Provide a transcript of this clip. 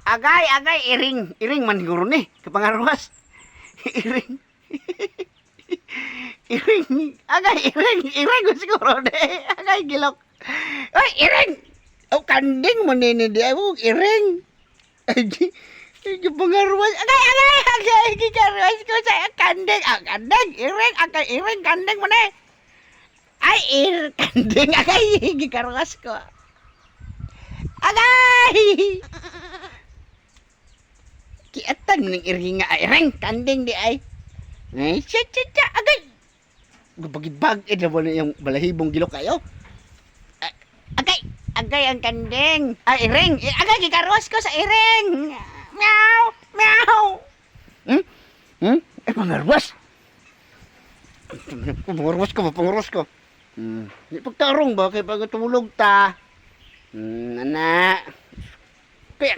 Agay, iring man siguro ni, kapangarwas. Iring. Iring ko siguro ni. Agay, gilok. Ay, iring! Oh, kanding mo nini di ako, iring. Ay, kapangarwas. Agay, gikarwas ko sa kanding. Kanding, iring, kanding mo ni. Ay, kanding, agay, gikarwas ko. Agay! Kiatan ng iring nga iring, kanding di ay. Ay, siya, agay. Gubagibag, naman yung balahibong gilok kayo. Agay ang kanding. Ay, iring. Agay, gikarwas ko sa iring. Meow. Ay, pangarwas. Pangarwas ko. Di pagtarong ba, kaya pag tumulog ta. Anak.